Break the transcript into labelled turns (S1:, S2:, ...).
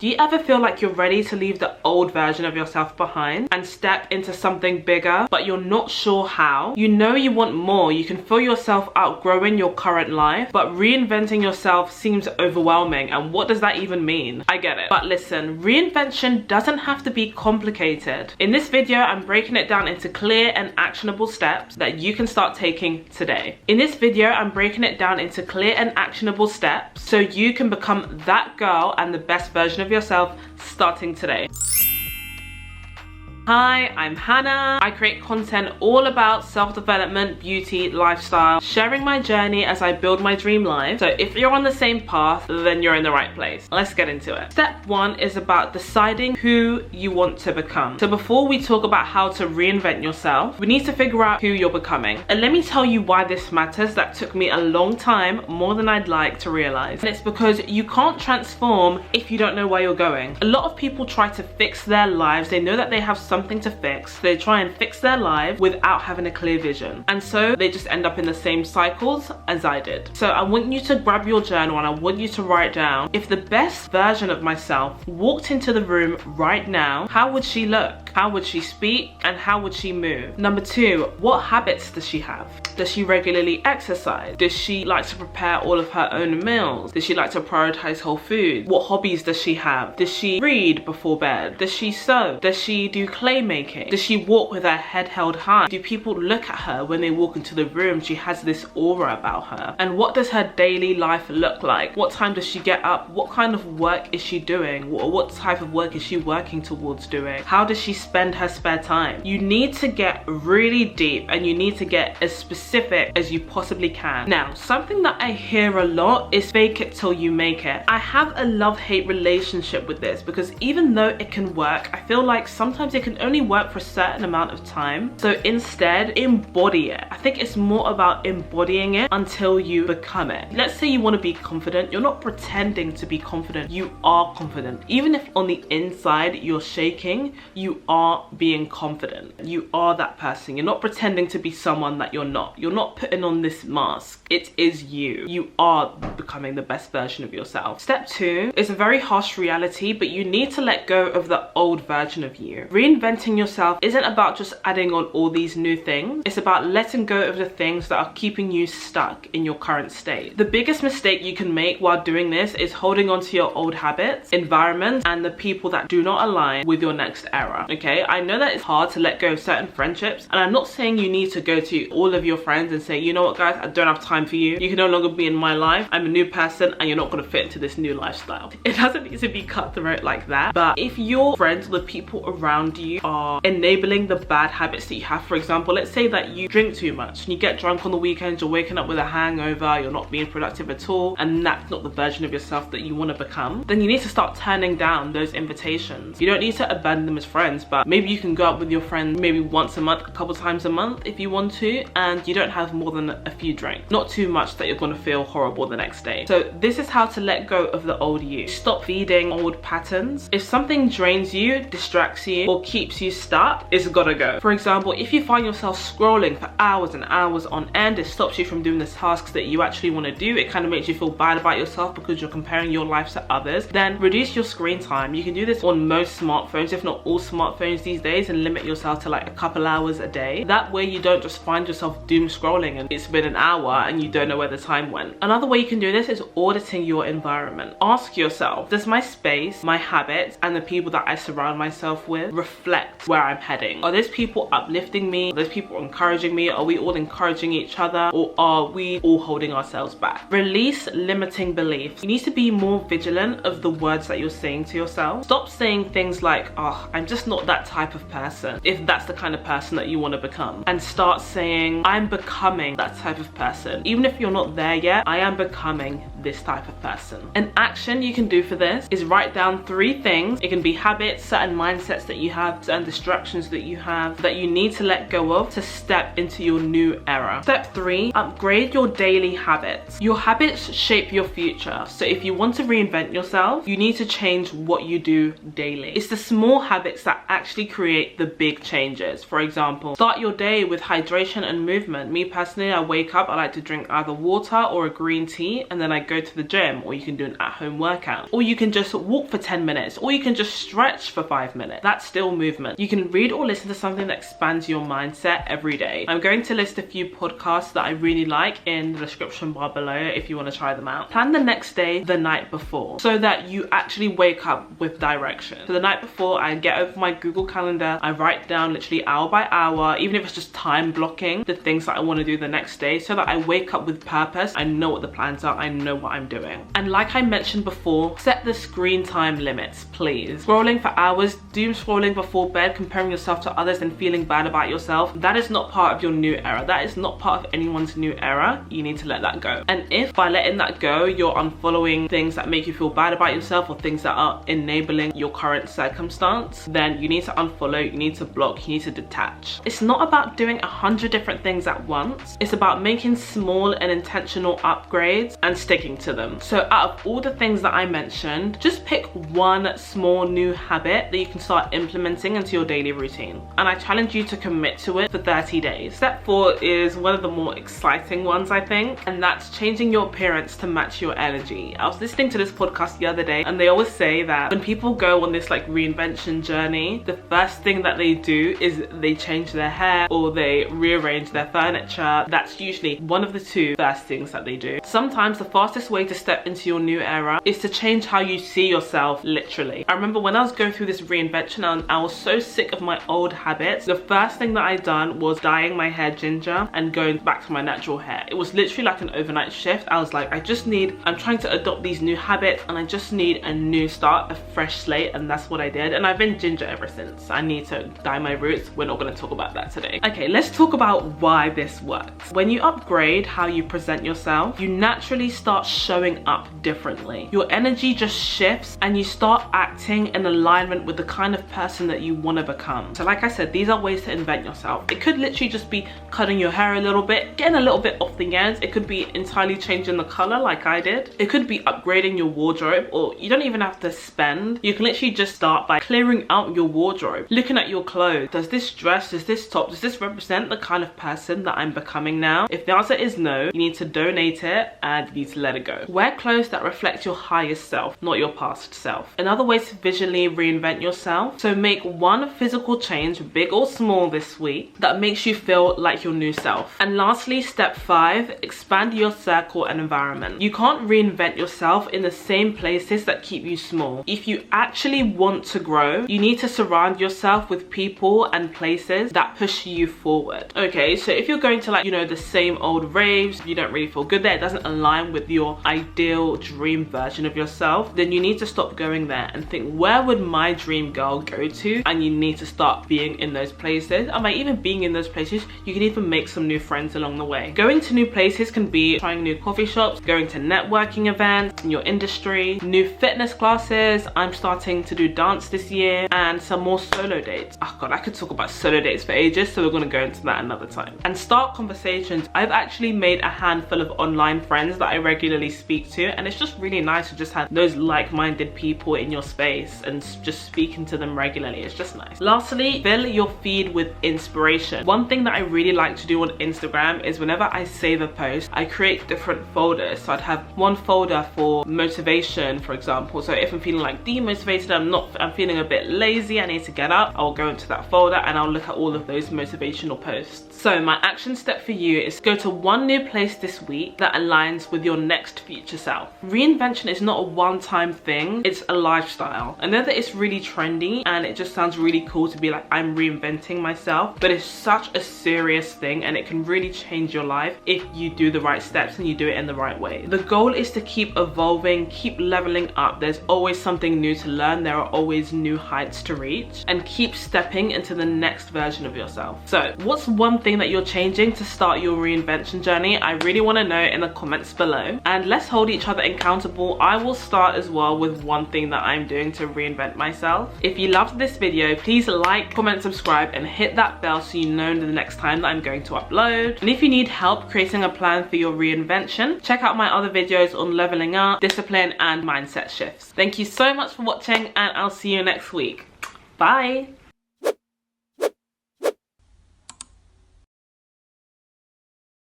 S1: Do you ever feel like you're ready to leave the old version of yourself behind and step into something bigger, but you're not sure how? You know you want more, you can feel yourself outgrowing your current life, but reinventing yourself seems overwhelming, and what does that even mean? I get it. But listen, reinvention doesn't have to be complicated. In this video, I'm breaking it down into clear and actionable steps that you can start taking today. So you can become that girl and the best version of yourself starting today. Hi, I'm Hannah. I create content all about self-development, beauty, lifestyle, sharing my journey as I build my dream life. So if you're on the same path, then you're in the right place. Let's get into it. Step 1 is about deciding who you want to become. So before we talk about how to reinvent yourself, we need to figure out who you're becoming. And let me tell you why this matters. That took me a long time, more than I'd like to realize. And it's because you can't transform if you don't know where you're going. A lot of people try to fix their lives. They know that they have something to fix. They try and fix their life without having a clear vision. And so they just end up in the same cycles as I did. So I want you to grab your journal and I want you to write down, if the best version of myself walked into the room right now, how would she look? How would she speak? And how would she move? Number 2, what habits does she have? Does she regularly exercise? Does she like to prepare all of her own meals? Does she like to prioritize whole food? What hobbies does she have? Does she read before bed? Does she sew? Does she do clay making? Does she walk with her head held high? Do people look at her when they walk into the room? She has this aura about her. And what does her daily life look like? What time does she get up? What kind of work is she doing? What type of work is she working towards doing? How does she spend her spare time? You need to get really deep and you need to get as specific as you possibly can. Now, something that I hear a lot is fake it till you make it. I have a love-hate relationship with this because even though it can work, I feel like sometimes it can only work for a certain amount of time. So instead, embody it. I think it's more about embodying it until you become it. Let's say you want to be confident. You're not pretending to be confident. You are confident. Even if on the inside you're shaking, you are being confident. You are that person. You're not pretending to be someone that you're not. You're not putting on this mask. It is you. You are becoming the best version of yourself. Step 2 is a very harsh reality, but you need to let go of the old version of you. Reinventing yourself isn't about just adding on all these new things. It's about letting go of the things that are keeping you stuck in your current state. The biggest mistake you can make while doing this is holding on to your old habits, environments, and the people that do not align with your next era. Okay, I know that it's hard to let go of certain friendships, and I'm not saying you need to go to all of your friends and say, you know what guys, I don't have time for you. You can no longer be in my life. I'm a new person and you're not going to fit into this new lifestyle. It doesn't need to be cutthroat like that. But if your friends or the people around you are enabling the bad habits that you have, for example, let's say that you drink too much and you get drunk on the weekends, you're waking up with a hangover, you're not being productive at all, and that's not the version of yourself that you want to become, then you need to start turning down those invitations. You don't need to abandon them as friends, but maybe you can go out with your friend maybe once a month, a couple times a month if you want to, and you don't have more than a few drinks. Not too much that you're going to feel horrible the next day. So this is how to let go of the old you. Stop feeding old patterns. If something drains you, distracts you, or keeps you stuck, it's gotta go. For example, if you find yourself scrolling for hours and hours on end, it stops you from doing the tasks that you actually want to do. It kind of makes you feel bad about yourself because you're comparing your life to others. Then reduce your screen time. You can do this on most smartphones, if not all smartphones these days, and limit yourself to like a couple hours a day. That way you don't just find yourself doom scrolling and it's been an hour and you don't know where the time went. Another way you can do this is auditing your environment. Ask yourself, does my space, my habits, and the people that I surround myself with reflect where I'm heading? Are those people uplifting me? Are those people encouraging me? Are we all encouraging each other? Or are we all holding ourselves back? Release limiting beliefs. You need to be more vigilant of the words that you're saying to yourself. Stop saying things like, oh, I'm just not that type of person, if that's the kind of person that you want to become. And start saying, I'm becoming that type of person. Even if you're not there yet, I am becoming this type of person. An action you can do for this is write down 3 things. It can be habits, certain mindsets that you have, certain distractions that you have that you need to let go of to step into your new era. Step 3, upgrade your daily habits. Your habits shape your future. So if you want to reinvent yourself, you need to change what you do daily. It's the small habits that actually create the big changes. For example, start your day with hydration and movement. Me personally, I wake up, I like to drink either water or a green tea, and then I go to the gym, or you can do an at-home workout, or you can just walk for 10 minutes, or you can just stretch for 5 minutes. That's still movement. You can read or listen to something that expands your mindset every day. I'm going to list a few podcasts that I really like in the description bar below if you want to try them out. Plan the next day the night before so that you actually wake up with direction. So the night before, I get over my Google Calendar, I write down literally hour by hour, even if it's just time blocking the things that I want to do the next day, so that I wake up with purpose. I know what the plans are, I know what I'm doing. And like I mentioned before, set the screen time limits, please. Scrolling for hours, doom scrolling before bed, comparing yourself to others and feeling bad about yourself, that is not part of your new era. That is not part of anyone's new era. You need to let that go. And if by letting that go, you're unfollowing things that make you feel bad about yourself or things that are enabling your current circumstance, then you need to unfollow, you need to block, you need to detach. It's not about doing 100 different things at once. It's about making small and intentional upgrades and sticking to them. So out of all the things that I mentioned, just pick one small new habit that you can start implementing into your daily routine. And I challenge you to commit to it for 30 days. Step 4 is one of the more exciting ones, I think, and that's changing your appearance to match your energy. I was listening to this podcast the other day, and they always say that when people go on this like reinvention journey, the first thing that they do is they change their hair or they rearrange their furniture. That's usually one of the two first things that they do. Sometimes the fastest way to step into your new era is to change how you see yourself, literally. I remember when I was going through this reinvention and I was so sick of my old habits, the first thing that I done was dyeing my hair ginger and going back to my natural hair. It was literally like an overnight shift. I was like, I'm trying to adopt these new habits and I just need a new start, a fresh slate, and that's what I did. And I've been ginger ever since. I need to dye my roots. We're not going to talk about that today. Okay, let's talk about why this works. When you upgrade how you present yourself, you naturally start showing up differently. Your energy just shifts and you start acting in alignment with the kind of person that you want to become. So like I said, these are ways to invent yourself. It could literally just be cutting your hair a little bit, getting a little bit off the ends. It could be entirely changing the color like I did. It could be upgrading your wardrobe, or you don't even have to spend. You can literally just start by clearing out your wardrobe, looking at your clothes. Does this dress, does this top, does this represent the kind of person that I'm becoming now? If the answer is no, you need to donate it and you need to let it go. Wear clothes that reflect your highest self, not your past self. Another way to visually reinvent yourself, so make one physical change, big or small, this week that makes you feel like your new self. And lastly, step 5, expand your circle and environment. You can't reinvent yourself in the same places that keep you small. If you actually want to grow, you need to surround yourself with people and places that push you forward. Okay, so if you're going to, like, you know, the same old raves, you don't really feel good there, it doesn't align with your ideal dream version of yourself, then you need to stop going there and think, where would my dream girl go to? And you need to start being in those places. And by even being in those places, you can even make some new friends along the way. Going to new places can be trying new coffee shops, going to networking events in your industry, new fitness classes. I'm starting to do dance this year, and some more solo dates. Oh god, I could talk about solo dates for ages, so we're going to go into that another time. And start conversations. I've actually made a handful of online friends that I regularly speak to, and it's just really nice to just have those like-minded people in your space and just speaking to them regularly. It's just nice. Lastly, fill your feed with inspiration. One thing that I really like to do on Instagram is whenever I save a post, I create different folders. So I'd have one folder for motivation, for example. So if I'm feeling like demotivated, I'm feeling a bit lazy, I need to get up, I'll go into that folder and I'll look at all of those motivational posts. So my action step for you is go to one new place this week that aligns with your next future self. Reinvention is not a one-time thing, it's a lifestyle. I know that it's really trendy and it just sounds really cool to be like, I'm reinventing myself, but it's such a serious thing and it can really change your life if you do the right steps and you do it in the right way. The goal is to keep evolving, keep leveling up. There's always something new to learn, there are always new heights to reach, and keep stepping into the next version of yourself. So what's one thing that you're changing to start your reinvention journey? I really want to know in the comments below, and let's hold each other accountable. I will start as well with one thing that I'm doing to reinvent myself. If you loved this video, please like, comment, subscribe, and hit that bell so you know the next time that I'm going to upload. And if you need help creating a plan for your reinvention, check out my other videos on leveling up, discipline, and mindset shifts. Thank you so much for watching, and I'll see you next week. Bye.